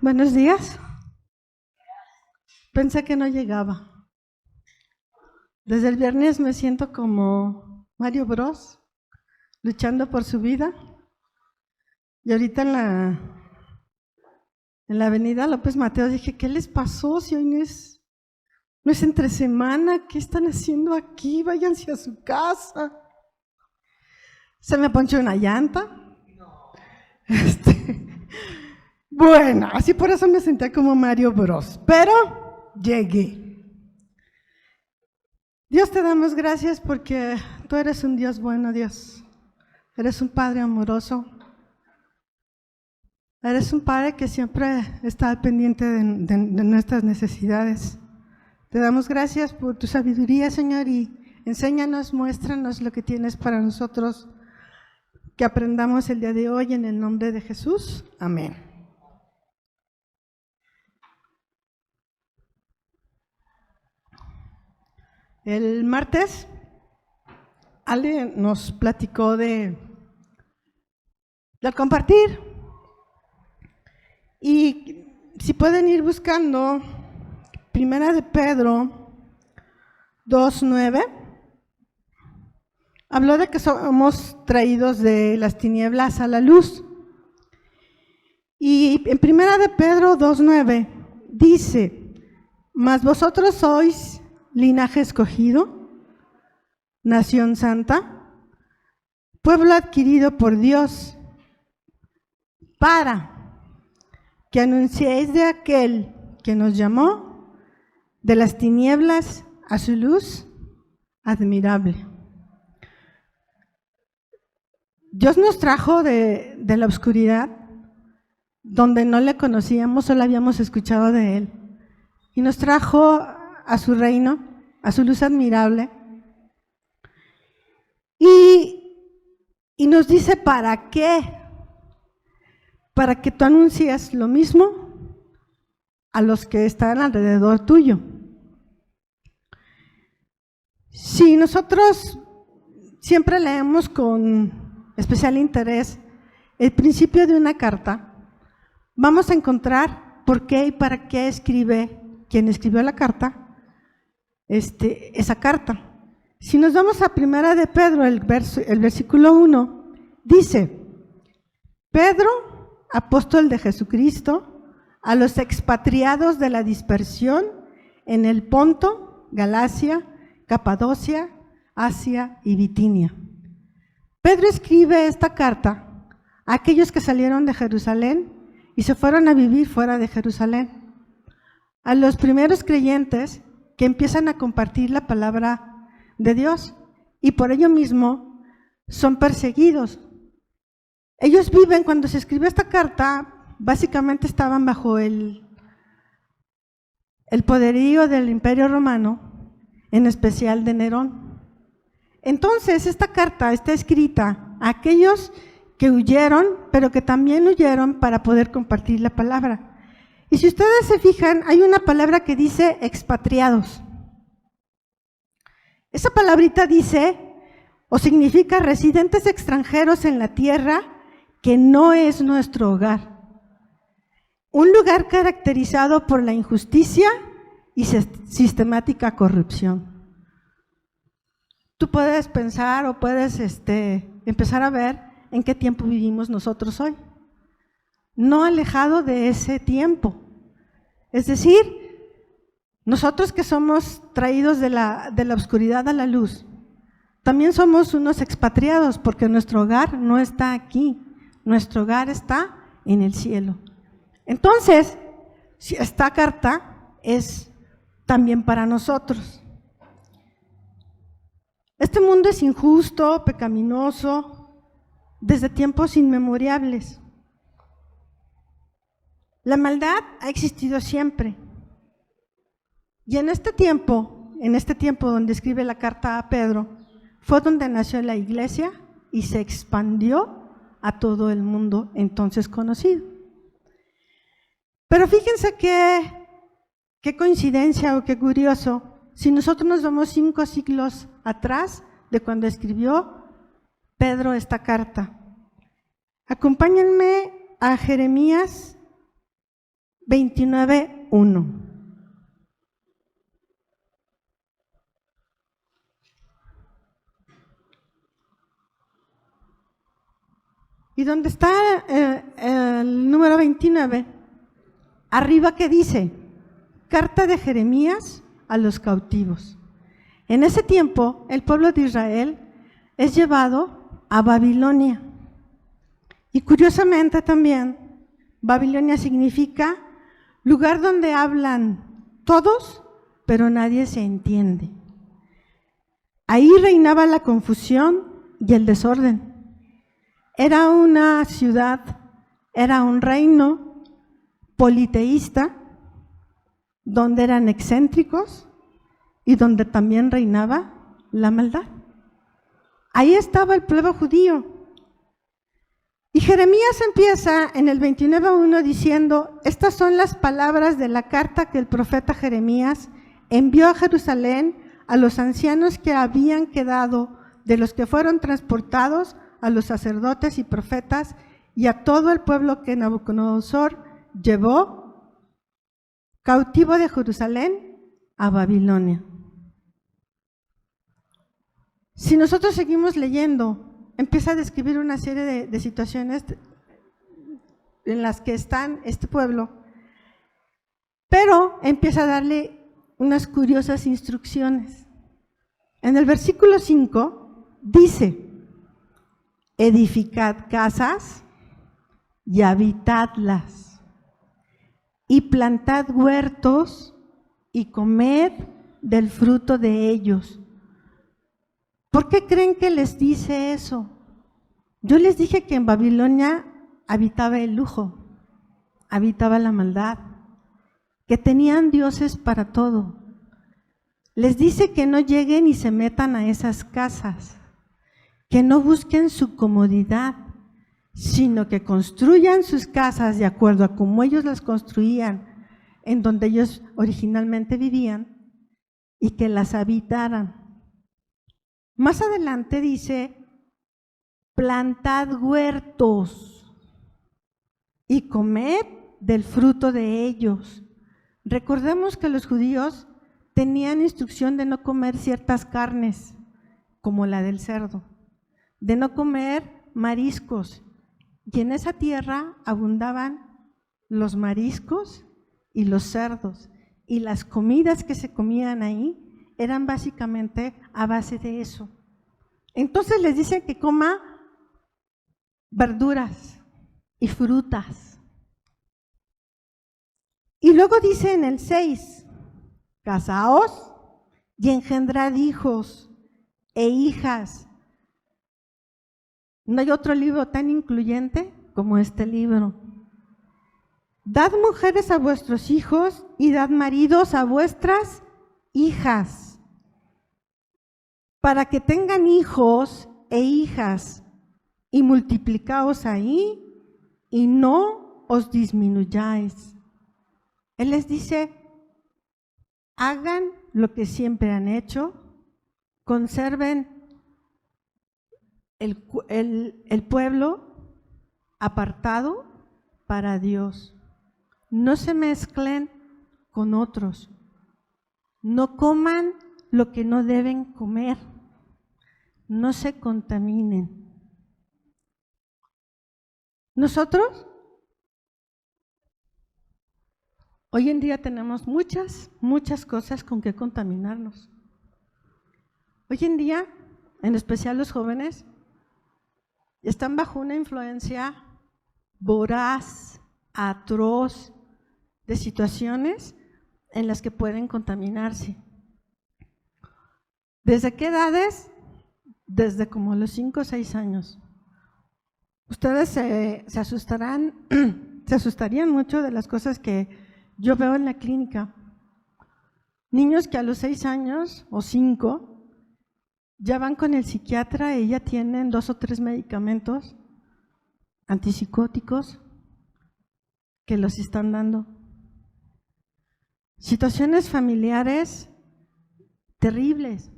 Buenos días. Pensé que no llegaba. Desde el viernes me siento como Mario Bros, luchando por su vida. Y ahorita en la avenida López Mateos dije, ¿qué les pasó si hoy no es entre semana? ¿Qué están haciendo aquí? Váyanse a su casa. Se me ponchó una llanta. Bueno, así por eso me senté como Mario Bros, pero llegué. Dios, te damos gracias porque tú eres un Dios bueno, Dios. Eres un Padre amoroso. Eres un Padre que siempre está al pendiente de nuestras necesidades. Te damos gracias por tu sabiduría, Señor, y enséñanos, muéstranos lo que tienes para nosotros, que aprendamos el día de hoy en el nombre de Jesús. Amén. El martes, Ale nos platicó de compartir. Y si pueden ir buscando, Primera de Pedro 2:9, habló de que somos traídos de las tinieblas a la luz. Y en Primera de Pedro 2:9 dice, mas vosotros sois linaje escogido, nación santa, pueblo adquirido por Dios, para que anunciéis de aquel que nos llamó de las tinieblas a su luz admirable. Dios nos trajo de la oscuridad, donde no le conocíamos, solo habíamos escuchado de Él, y nos trajo a su reino, a su luz admirable, y nos dice ¿para qué? Para que tú anuncies lo mismo a los que están alrededor tuyo. Si nosotros siempre leemos con especial interés el principio de una carta, vamos a encontrar por qué y para qué escribe quien escribió la carta, esa carta. Si nos vamos a Primera de Pedro, el versículo 1, dice, Pedro, apóstol de Jesucristo, a los expatriados de la dispersión en el Ponto, Galacia, Capadocia, Asia y Bitinia. Pedro escribe esta carta a aquellos que salieron de Jerusalén y se fueron a vivir fuera de Jerusalén, a los primeros creyentes que empiezan a compartir la palabra de Dios y por ello mismo son perseguidos. Ellos viven, cuando se escribió esta carta, básicamente estaban bajo el poderío del Imperio Romano, en especial de Nerón. Entonces, esta carta está escrita a aquellos que huyeron, pero que también huyeron para poder compartir la palabra. Y si ustedes se fijan, hay una palabra que dice expatriados. Esa palabrita dice, o significa residentes extranjeros en la tierra que no es nuestro hogar. Un lugar caracterizado por la injusticia y sistemática corrupción. Tú puedes pensar o puedes empezar a ver en qué tiempo vivimos nosotros hoy. No alejado de ese tiempo. Es decir, nosotros que somos traídos de la oscuridad a la luz, también somos unos expatriados porque nuestro hogar no está aquí, nuestro hogar está en el cielo. Entonces, esta carta es también para nosotros. Este mundo es injusto, pecaminoso, desde tiempos inmemorables. La maldad ha existido siempre. Y en este tiempo donde escribe la carta a Pedro, fue donde nació la iglesia y se expandió a todo el mundo entonces conocido. Pero fíjense qué coincidencia o qué curioso, si nosotros nos vamos 5 siglos atrás de cuando escribió Pedro esta carta. Acompáñenme a Jeremías 29:1. Y donde está el número 29, arriba que dice, carta de Jeremías a los cautivos. En ese tiempo, el pueblo de Israel es llevado a Babilonia. Y curiosamente también, Babilonia significa lugar donde hablan todos, pero nadie se entiende. Ahí reinaba la confusión y el desorden. Era una ciudad, era un reino politeísta, donde eran excéntricos y donde también reinaba la maldad. Ahí estaba el pueblo judío. Y Jeremías empieza en el 29:1 diciendo, estas son las palabras de la carta que el profeta Jeremías envió a Jerusalén a los ancianos que habían quedado de los que fueron transportados, a los sacerdotes y profetas y a todo el pueblo que Nabucodonosor llevó cautivo de Jerusalén a Babilonia. Si nosotros seguimos leyendo, empieza a describir una serie de situaciones en las que están este pueblo, pero empieza a darle unas curiosas instrucciones. En el versículo 5 dice, edificad casas y habitadlas, y plantad huertos y comed del fruto de ellos. ¿Por qué creen que les dice eso? Yo les dije que en Babilonia habitaba el lujo, habitaba la maldad, que tenían dioses para todo. Les dice que no lleguen y se metan a esas casas, que no busquen su comodidad, sino que construyan sus casas de acuerdo a cómo ellos las construían, en donde ellos originalmente vivían, y que las habitaran. Más adelante dice, plantad huertos y comed del fruto de ellos. Recordemos que los judíos tenían instrucción de no comer ciertas carnes, como la del cerdo, de no comer mariscos, y en esa tierra abundaban los mariscos y los cerdos, y las comidas que se comían ahí eran básicamente a base de eso. Entonces les dice que coma verduras y frutas. Y luego dice en el 6, casaos y engendrad hijos e hijas. No hay otro libro tan incluyente como este libro. Dad mujeres a vuestros hijos y dad maridos a vuestras hijas, para que tengan hijos e hijas, y multiplicaos ahí y no os disminuyáis. Él les dice, hagan lo que siempre han hecho, conserven el pueblo apartado para Dios. No se mezclen con otros. No coman lo que no deben comer. No se contaminen. Nosotros hoy en día tenemos muchas cosas con que contaminarnos. Hoy en día, en especial los jóvenes, están bajo una influencia voraz, atroz, de situaciones en las que pueden contaminarse. ¿Desde qué edades? Desde como los 5 o 6 años. Ustedes se asustarían mucho de las cosas que yo veo en la clínica. Niños que a los 6 años o 5 ya van con el psiquiatra y ya tienen 2 o 3 medicamentos antipsicóticos que los están dando. Situaciones familiares terribles.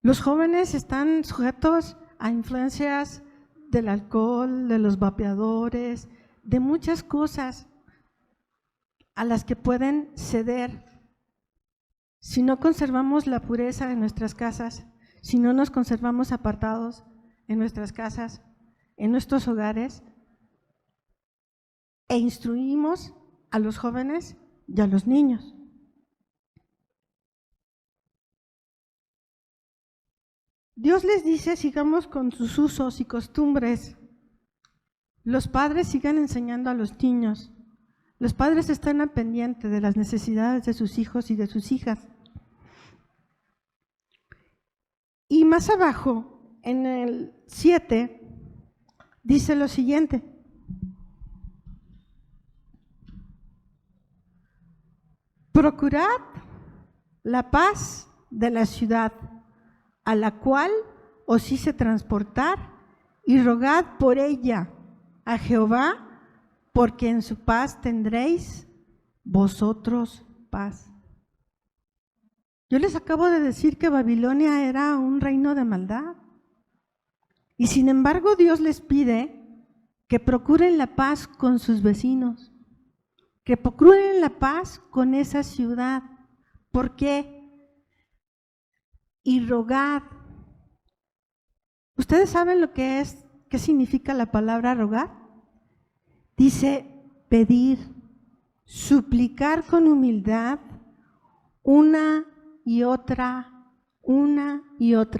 Los jóvenes están sujetos a influencias del alcohol, de los vapeadores, de muchas cosas. a las que pueden ceder si no conservamos la pureza en nuestras casas, si no nos conservamos apartados en nuestras casas, en nuestros hogares, e instruimos a los jóvenes y a los niños. Dios les dice, sigamos con sus usos y costumbres. Los padres sigan enseñando a los niños. Los padres están al pendiente de las necesidades de sus hijos y de sus hijas. Y más abajo, en el 7, dice lo siguiente: procurad la paz de la ciudad, a la cual os hice transportar, y rogad por ella a Jehová, porque en su paz tendréis vosotros paz. Yo les acabo de decir que Babilonia era un reino de maldad, y sin embargo Dios les pide que procuren la paz con sus vecinos, que procuren la paz con esa ciudad. ¿Por qué? Y rogad. ¿Ustedes saben lo que es, qué significa la palabra rogar? Dice pedir, suplicar con humildad una y otra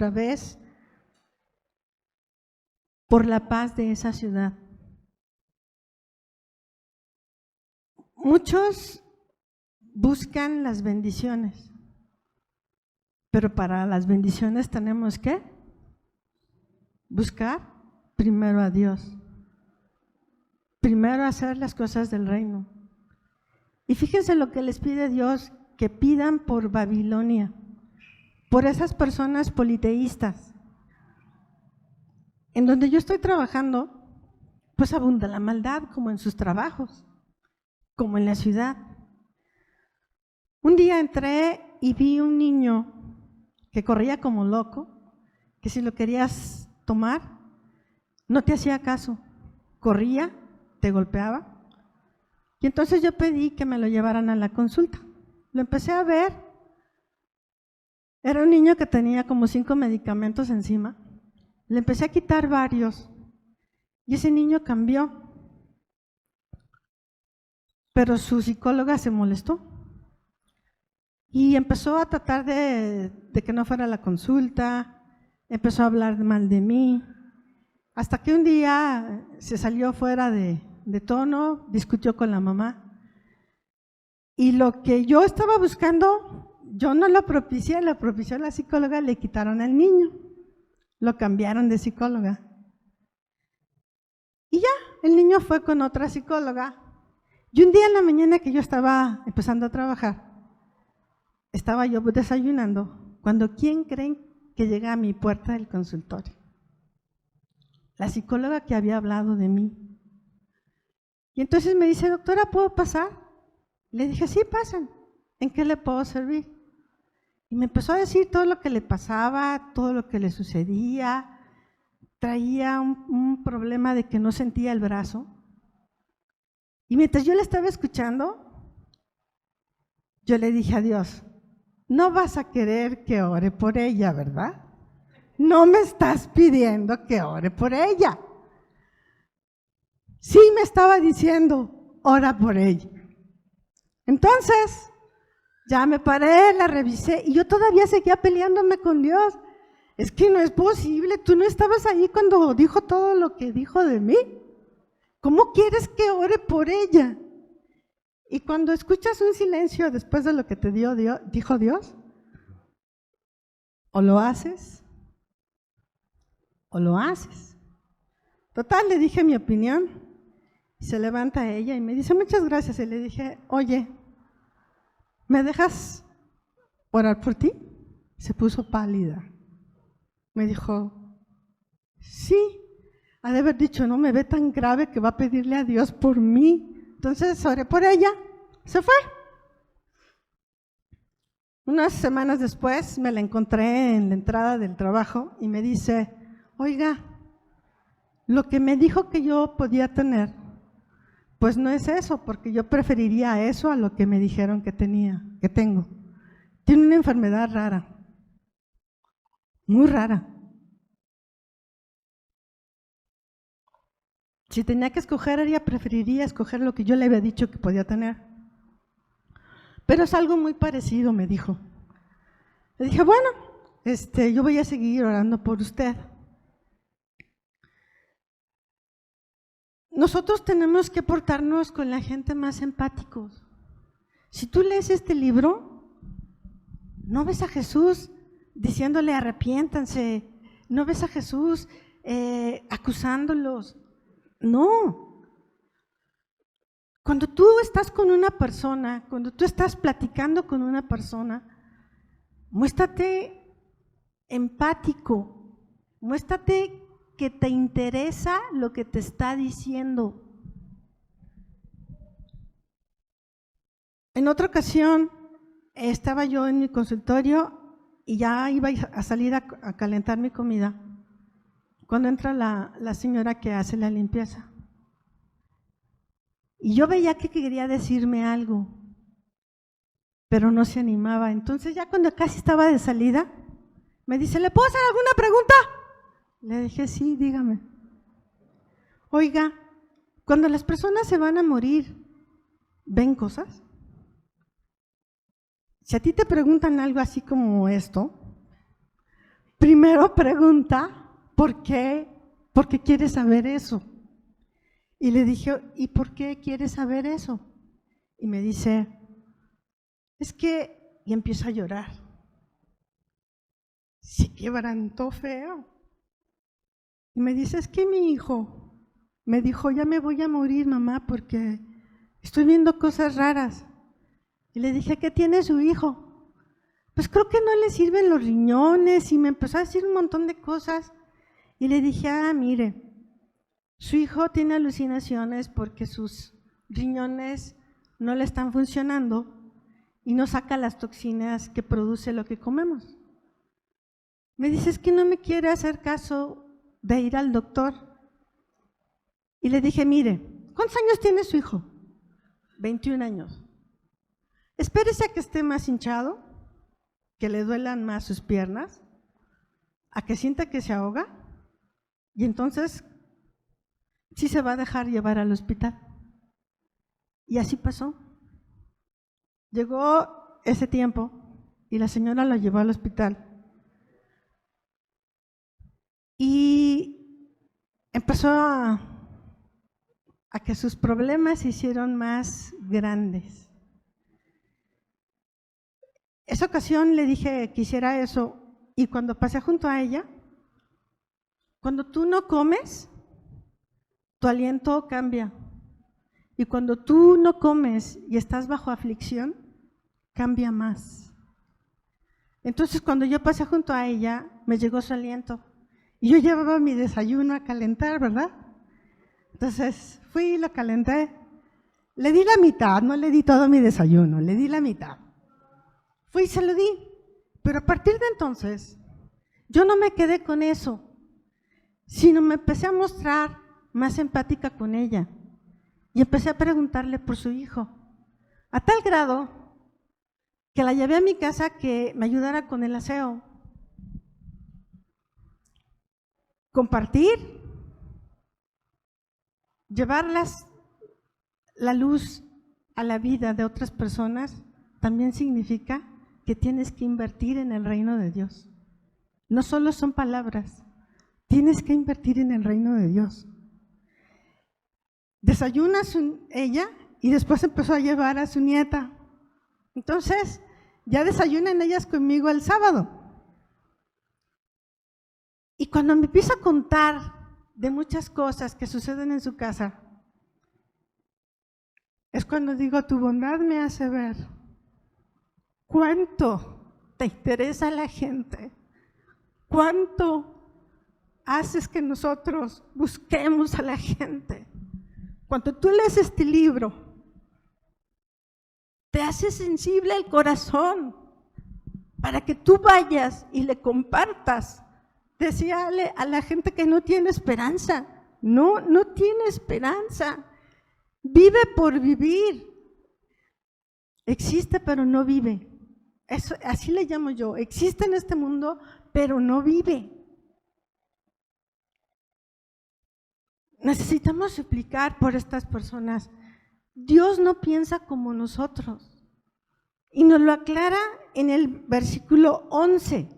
vez por la paz de esa ciudad. Muchos buscan las bendiciones, pero para las bendiciones tenemos que buscar primero a Dios, primero hacer las cosas del reino. Y fíjense lo que les pide Dios, que pidan por Babilonia, por esas personas politeístas. En donde yo estoy trabajando, pues abunda la maldad, como en sus trabajos, como en la ciudad. Un día entré y vi un niño que corría como loco, que si lo querías tomar, no te hacía caso, corría, te golpeaba. Y entonces yo pedí que me lo llevaran a la consulta. Lo empecé a ver. Era un niño que tenía como 5 medicamentos encima. Le empecé a quitar varios y ese niño cambió. Pero su psicóloga se molestó y empezó a tratar de que no fuera a la consulta, empezó a hablar mal de mí, hasta que un día se salió fuera de tono, discutió con la mamá. Y lo que yo estaba buscando, yo no lo propicié, lo propició la psicóloga, le quitaron al niño, lo cambiaron de psicóloga. Y ya, el niño fue con otra psicóloga. Y un día en la mañana que yo estaba empezando a trabajar, estaba yo desayunando, cuando ¿quién creen que llega a mi puerta del consultorio? La psicóloga que había hablado de mí. Y entonces me dice, doctora, ¿puedo pasar? Le dije, sí, pasen. ¿En qué le puedo servir? Y me empezó a decir todo lo que le pasaba, todo lo que le sucedía. Traía un problema de que no sentía el brazo. Y mientras yo le estaba escuchando, yo le dije a Dios, no vas a querer que ore por ella, ¿verdad? No me estás pidiendo que ore por ella. Sí me estaba diciendo, ora por ella. Entonces, ya me paré, la revisé y yo todavía seguía peleándome con Dios. Es que no es posible, tú no estabas ahí cuando dijo todo lo que dijo de mí. ¿Cómo quieres que ore por ella? Y cuando escuchas un silencio después de lo que te dijo Dios, o lo haces, o lo haces. Total, le dije mi opinión. Se levanta ella y me dice, muchas gracias. Y le dije, oye, ¿me dejas orar por ti? Se puso pálida. Me dijo, sí. Ha de haber dicho, no me ve tan grave que va a pedirle a Dios por mí. Entonces oré por ella, se fue. Unas semanas después me la encontré en la entrada del trabajo y me dice, oiga, lo que me dijo que yo podía tener, pues no es eso, porque yo preferiría eso a lo que me dijeron que tengo. Tiene una enfermedad rara, muy rara. Si tenía que escoger, ella preferiría escoger lo que yo le había dicho que podía tener. Pero es algo muy parecido, me dijo. Le dije, bueno, yo voy a seguir orando por usted. Nosotros tenemos que portarnos con la gente más empáticos. Si tú lees este libro, no ves a Jesús diciéndole arrepiéntanse, no ves a Jesús acusándolos. No. Cuando tú estás con una persona, cuando tú estás platicando con una persona, muéstrate empático, muéstrate que te interesa lo que te está diciendo. En otra ocasión estaba yo en mi consultorio y ya iba a salir a calentar mi comida cuando entra la señora que hace la limpieza. Y yo veía que quería decirme algo, pero no se animaba. Entonces ya cuando casi estaba de salida, me dice, ¿le puedo hacer alguna pregunta? Le dije, sí, dígame. Oiga, cuando las personas se van a morir, ¿ven cosas? Si a ti te preguntan algo así como esto, primero pregunta, ¿por qué? ¿Por qué quieres saber eso? Y le dije, ¿y por qué quieres saber eso? Y me dice, es que, y empieza a llorar. Se quebrantó feo. Y me dice, es que mi hijo me dijo, ya me voy a morir, mamá, porque estoy viendo cosas raras. Y le dije, ¿qué tiene su hijo? Pues creo que no le sirven los riñones, y me empezó a decir un montón de cosas. Y le dije, mire, su hijo tiene alucinaciones porque sus riñones no le están funcionando y no saca las toxinas que produce lo que comemos. Me dice, es que no me quiere hacer caso de ir al doctor. Y le dije, mire, ¿cuántos años tiene su hijo? 21 años. Espérese a que esté más hinchado, que le duelan más sus piernas, a que sienta que se ahoga, y entonces sí se va a dejar llevar al hospital. Y así pasó. Llegó ese tiempo y la señora lo llevó al hospital. Y empezó a que sus problemas se hicieron más grandes. Esa ocasión le dije que hiciera eso, y cuando pasé junto a ella, cuando tú no comes, tu aliento cambia. Y cuando tú no comes y estás bajo aflicción, cambia más. Entonces, cuando yo pasé junto a ella, me llegó su aliento. Y yo llevaba mi desayuno a calentar, ¿verdad? Entonces, fui y lo calenté. Le di la mitad, no le di todo mi desayuno, le di la mitad. Fui y se lo di. Pero a partir de entonces, yo no me quedé con eso, sino me empecé a mostrar más empática con ella y empecé a preguntarle por su hijo, a tal grado que la llevé a mi casa que me ayudara con el aseo. Compartir, llevarlas la luz a la vida de otras personas también significa que tienes que invertir en el reino de Dios. No solo son palabras, tienes que invertir en el reino de Dios. Desayuna ella y después empezó a llevar a su nieta. Entonces, ya desayunan ellas conmigo el sábado. Y cuando me empieza a contar de muchas cosas que suceden en su casa, es cuando digo, tu bondad me hace ver cuánto te interesa la gente, cuánto haces que nosotros busquemos a la gente. Cuando tú lees este libro, te hace sensible el corazón para que tú vayas y le compartas. Decíale a la gente que no tiene esperanza. No tiene esperanza. Vive por vivir. Existe pero no vive. Eso, así le llamo yo. Existe en este mundo pero no vive. Necesitamos suplicar por estas personas. Dios no piensa como nosotros. Y nos lo aclara en el versículo 11.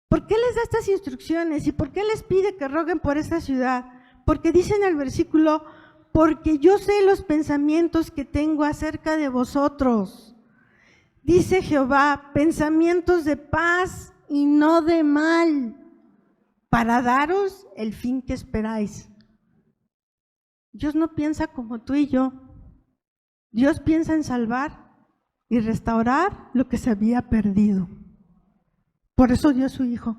¿Por qué les da estas instrucciones y por qué les pide que roguen por esta ciudad? Porque dice en el versículo, porque yo sé los pensamientos que tengo acerca de vosotros. Dice Jehová, pensamientos de paz y no de mal, para daros el fin que esperáis. Dios no piensa como tú y yo. Dios piensa en salvar y restaurar lo que se había perdido. Por eso dio a su Hijo.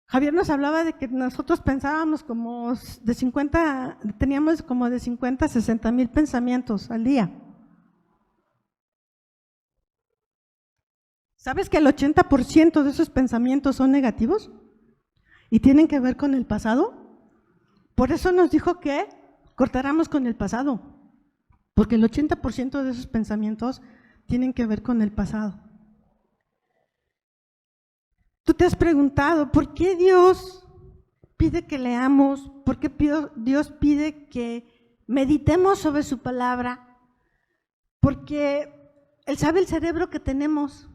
Javier nos hablaba de que nosotros pensábamos como de 50, teníamos como de 50 a 60,000 pensamientos al día. ¿Sabes que el 80% de esos pensamientos son negativos y tienen que ver con el pasado? Por eso nos dijo que cortáramos con el pasado, porque el 80% de esos pensamientos tienen que ver con el pasado. Tú te has preguntado, ¿por qué Dios pide que leamos? ¿Por qué Dios pide que meditemos sobre su palabra? Porque Él sabe el cerebro que tenemos,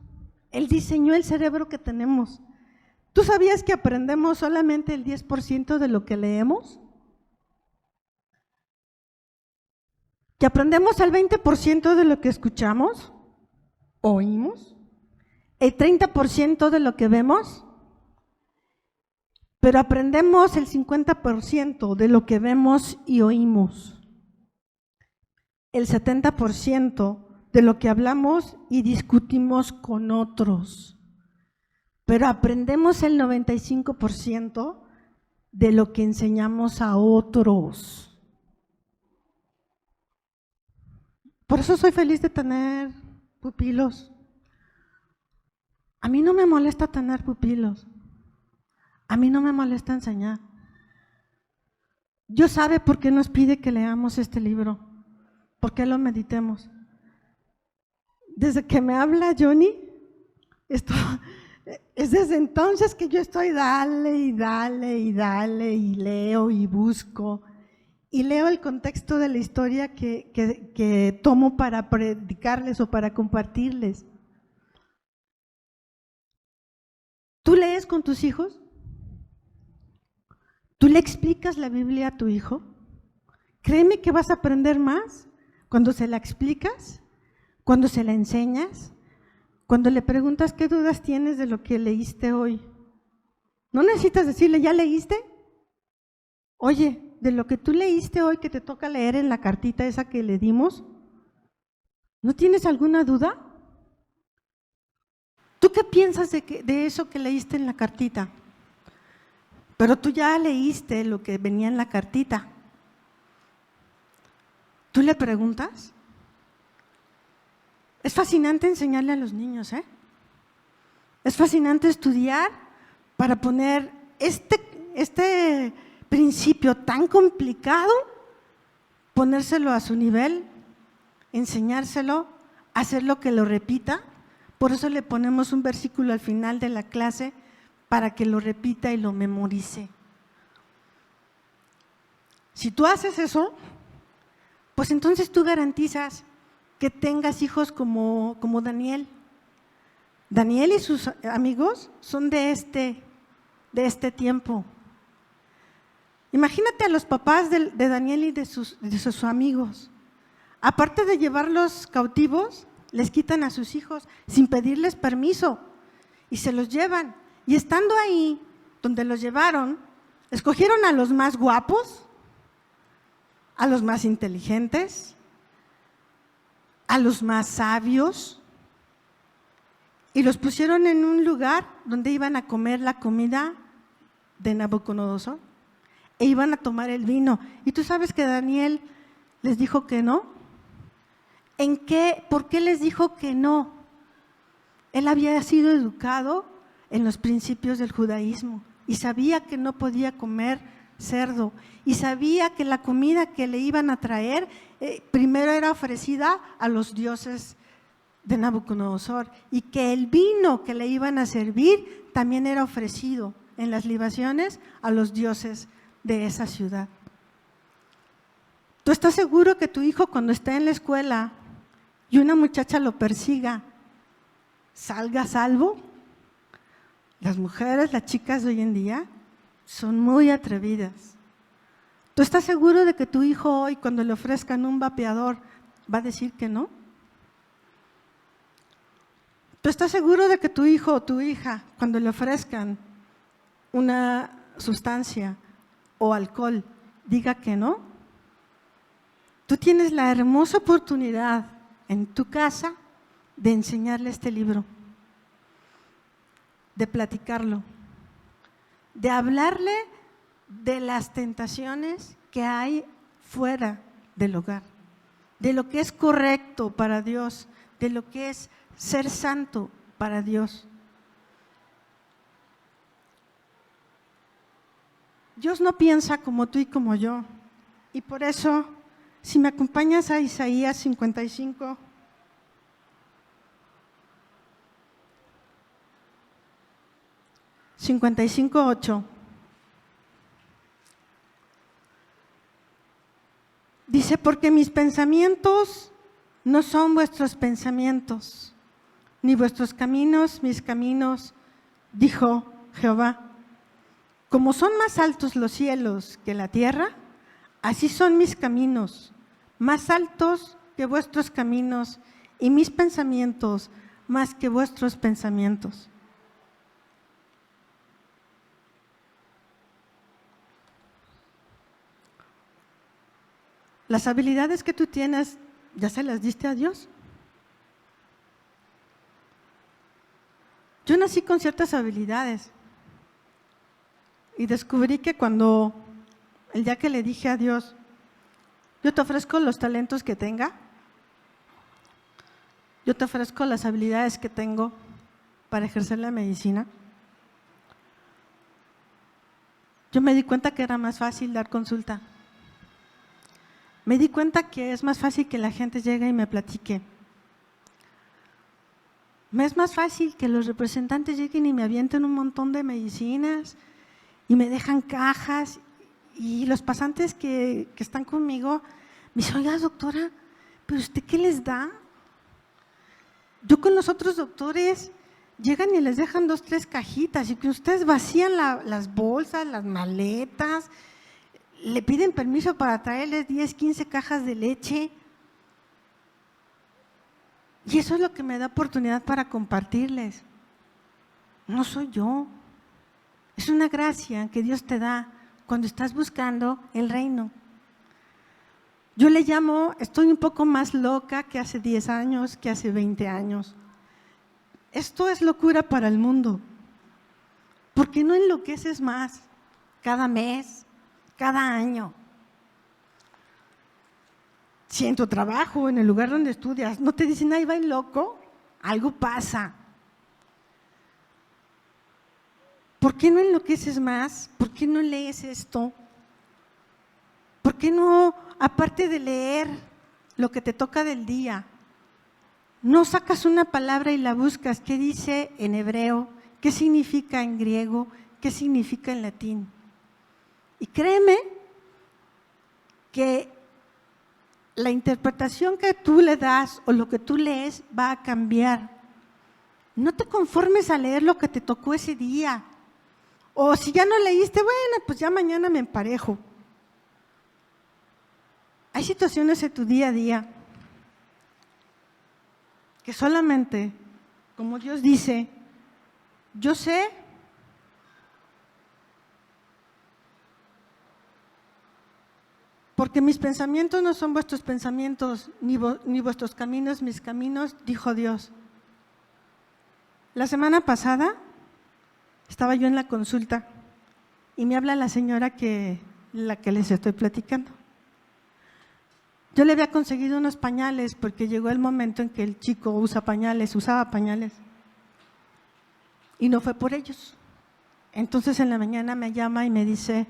Él diseñó el cerebro que tenemos. ¿Tú sabías que aprendemos solamente el 10% de lo que leemos? ¿Que aprendemos el 20% de lo que escuchamos, oímos? ¿El 30% de lo que vemos? Pero aprendemos el 50% de lo que vemos y oímos. El 70% de lo que hablamos y discutimos con otros. Pero aprendemos el 95% de lo que enseñamos a otros. Por eso soy feliz de tener pupilos. A mí no me molesta tener pupilos. A mí no me molesta enseñar. Dios sabe por qué nos pide que leamos este libro, por qué lo meditemos. Desde que me habla Johnny, es desde entonces que yo estoy dale y leo y busco. Y leo el contexto de la historia que tomo para predicarles o para compartirles. ¿Tú lees con tus hijos? ¿Tú le explicas la Biblia a tu hijo? Créeme que vas a aprender más cuando se la explicas, cuando se la enseñas, cuando le preguntas qué dudas tienes de lo que leíste hoy. No necesitas decirle, ¿ya leíste? Oye, de lo que tú leíste hoy que te toca leer en la cartita esa que le dimos, ¿no tienes alguna duda? ¿Tú qué piensas de eso que leíste en la cartita? Pero tú ya leíste lo que venía en la cartita. ¿Tú le preguntas? Es fascinante enseñarle a los niños, ¿eh? Es fascinante estudiar para poner este principio tan complicado, ponérselo a su nivel, enseñárselo, hacerlo que lo repita. Por eso le ponemos un versículo al final de la clase para que lo repita y lo memorice. Si tú haces eso, pues entonces tú garantizas que tengas hijos como Daniel. Daniel y sus amigos son de este tiempo. Imagínate a los papás de Daniel y de sus amigos. Aparte de llevarlos cautivos, les quitan a sus hijos sin pedirles permiso y se los llevan. Y estando ahí, donde los llevaron, escogieron a los más guapos, a los más inteligentes, a los más sabios, y los pusieron en un lugar donde iban a comer la comida de Nabucodonosor e iban a tomar el vino. ¿Y tú sabes que Daniel les dijo que no? ¿Por qué les dijo que no? Él había sido educado en los principios del judaísmo y sabía que no podía comer cerdo, y sabía que la comida que le iban a traer primero era ofrecida a los dioses de Nabucodonosor, y que el vino que le iban a servir también era ofrecido en las libaciones a los dioses de esa ciudad. ¿Tú estás seguro que tu hijo, cuando esté en la escuela y una muchacha lo persiga, salga salvo? Las mujeres, las chicas de hoy en día son muy atrevidas. ¿Tú estás seguro de que tu hijo hoy, cuando le ofrezcan un vapeador, va a decir que no? ¿Tú estás seguro de que tu hijo o tu hija, cuando le ofrezcan una sustancia o alcohol, diga que no? Tú tienes la hermosa oportunidad en tu casa de enseñarle este libro, de platicarlo, de hablarle de las tentaciones que hay fuera del hogar, de lo que es correcto para Dios, de lo que es ser santo para Dios. Dios no piensa como tú y como yo, y por eso, si me acompañas a Isaías 55, (55:8), dice: porque mis pensamientos no son vuestros pensamientos, ni vuestros caminos mis caminos, dijo Jehová. Como son más altos los cielos que la tierra, así son mis caminos, más altos que vuestros caminos, y mis pensamientos más que vuestros pensamientos. Las habilidades que tú tienes, ¿ya se las diste a Dios? Yo nací con ciertas habilidades y descubrí que el día que le dije a Dios, yo te ofrezco los talentos que tenga, yo te ofrezco las habilidades que tengo para ejercer la medicina, yo me di cuenta que era más fácil dar consulta. Me di cuenta que es más fácil que la gente llegue y me platique. Me es más fácil que los representantes lleguen y me avienten un montón de medicinas y me dejan cajas, y los pasantes que están conmigo me dicen: oiga, doctora, ¿pero usted qué les da? Yo con los otros doctores llegan y les dejan 2, 3 cajitas, y que ustedes vacían las bolsas, las maletas, le piden permiso para traerles 10, 15 cajas de leche. Y eso es lo que me da oportunidad para compartirles. No soy yo. Es una gracia que Dios te da cuando estás buscando el reino. Yo le llamo, estoy un poco más loca que hace 10 años, que hace 20 años. Esto es locura para el mundo. ¿Por qué no enloqueces más cada mes, cada año? Si en tu trabajo, en el lugar donde estudias, no te dicen: ahí va el loco, algo pasa. ¿Por qué no enloqueces más? ¿Por qué no lees esto? ¿Por qué no, aparte de leer lo que te toca del día, no sacas una palabra y la buscas? ¿Qué dice en hebreo? ¿Qué significa en griego? ¿Qué significa en latín? Y créeme que la interpretación que tú le das o lo que tú lees va a cambiar. No te conformes a leer lo que te tocó ese día. O si ya no leíste, bueno, pues ya mañana me emparejo. Hay situaciones en tu día a día que solamente, como Dios dice, yo sé porque mis pensamientos no son vuestros pensamientos, ni vuestros caminos mis caminos, dijo Dios. La semana pasada estaba yo en la consulta y me habla la señora la que les estoy platicando. Yo le había conseguido unos pañales porque llegó el momento en que el chico usaba pañales y no fue por ellos. Entonces en la mañana me llama y me dice: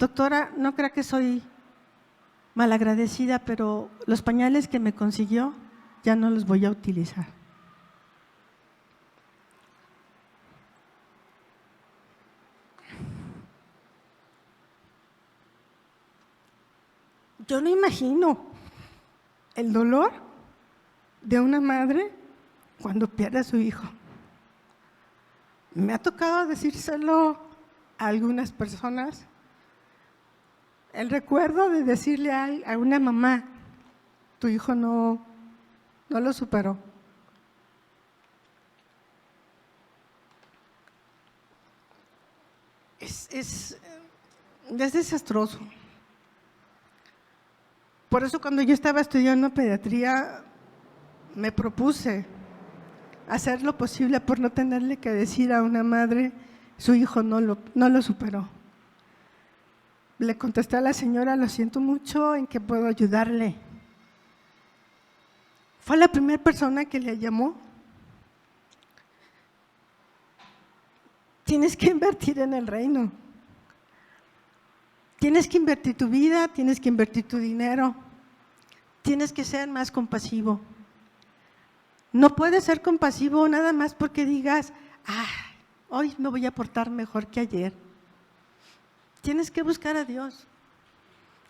doctora, no crea que soy malagradecida, pero los pañales que me consiguió ya no los voy a utilizar. Yo no imagino el dolor de una madre cuando pierde a su hijo. Me ha tocado decírselo a algunas personas, el recuerdo de decirle a una mamá, tu hijo no lo superó. Es desastroso. Por eso cuando yo estaba estudiando pediatría, me propuse hacer lo posible por no tenerle que decir a una madre, su hijo no lo superó. Le contesté a la señora, lo siento mucho, ¿en qué puedo ayudarle? Fue la primera persona que le llamó. Tienes que invertir en el reino. Tienes que invertir tu vida, tienes que invertir tu dinero. Tienes que ser más compasivo. No puedes ser compasivo nada más porque digas, hoy me voy a portar mejor que ayer. Tienes que buscar a Dios.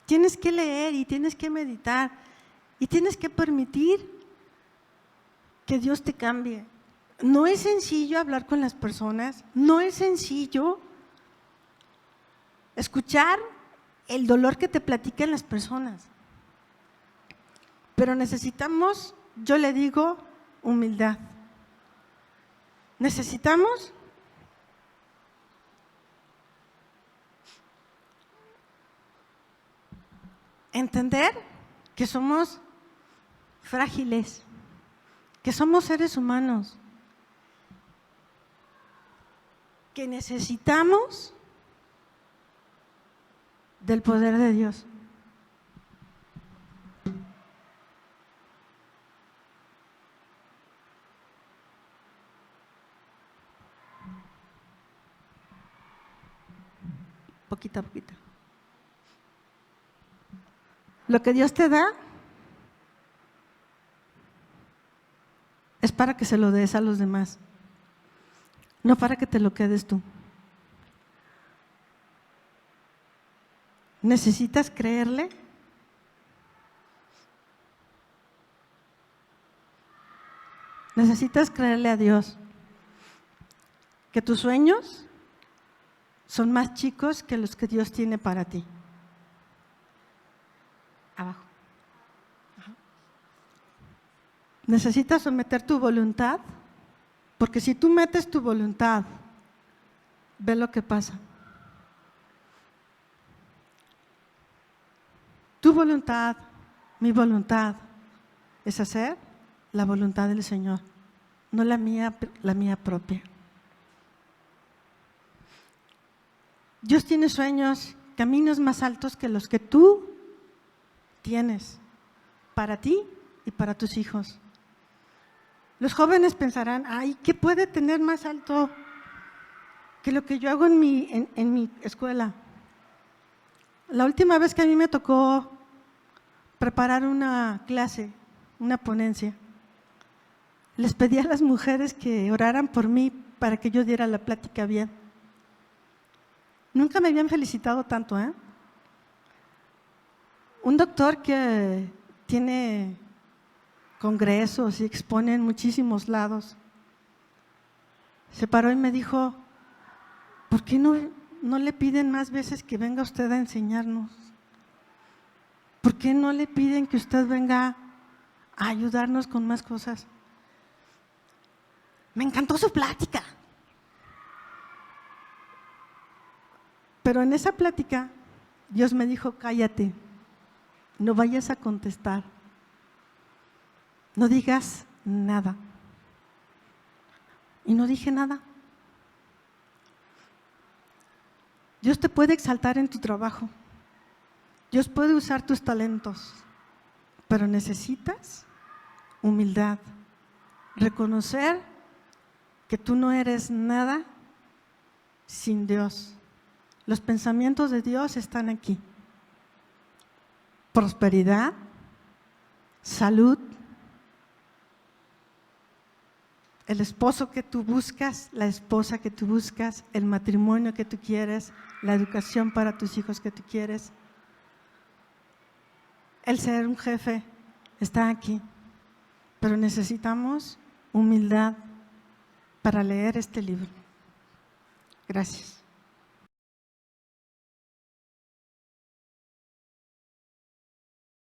Tienes que leer y tienes que meditar. Y tienes que permitir que Dios te cambie. No es sencillo hablar con las personas, no es sencillo escuchar el dolor que te platican las personas. Pero necesitamos, yo le digo, humildad. Necesitamos entender que somos frágiles, que somos seres humanos, que necesitamos del poder de Dios. Poquito a poquito. Lo que Dios te da es para que se lo des a los demás, no para que te lo quedes tú. ¿Necesitas creerle? Necesitas creerle a Dios que tus sueños son más chicos que los que Dios tiene para ti. Abajo. Ajá. Necesitas someter tu voluntad, porque si tú metes tu voluntad, ve lo que pasa. Tu voluntad, mi voluntad, es hacer la voluntad del Señor, no la mía propia. Dios tiene sueños, caminos más altos que los que tú tienes para ti y para tus hijos. Los jóvenes pensarán, ¿qué puede tener más alto que lo que yo hago en mi escuela? La última vez que a mí me tocó preparar una clase, una ponencia, les pedí a las mujeres que oraran por mí para que yo diera la plática bien. Nunca me habían felicitado tanto, ¿eh? Un doctor que tiene congresos y expone en muchísimos lados, se paró y me dijo, ¿por qué no le piden más veces que venga usted a enseñarnos? ¿Por qué no le piden que usted venga a ayudarnos con más cosas? Me encantó su plática. Pero en esa plática, Dios me dijo, cállate, no vayas a contestar, no digas nada. Y no dije nada. Dios te puede exaltar en tu trabajo, Dios puede usar tus talentos, pero necesitas humildad, reconocer que tú no eres nada sin Dios. Los pensamientos de Dios están aquí. Prosperidad, salud, el esposo que tú buscas, la esposa que tú buscas, el matrimonio que tú quieres, la educación para tus hijos que tú quieres. El ser un jefe está aquí, pero necesitamos humildad para leer este libro. Gracias.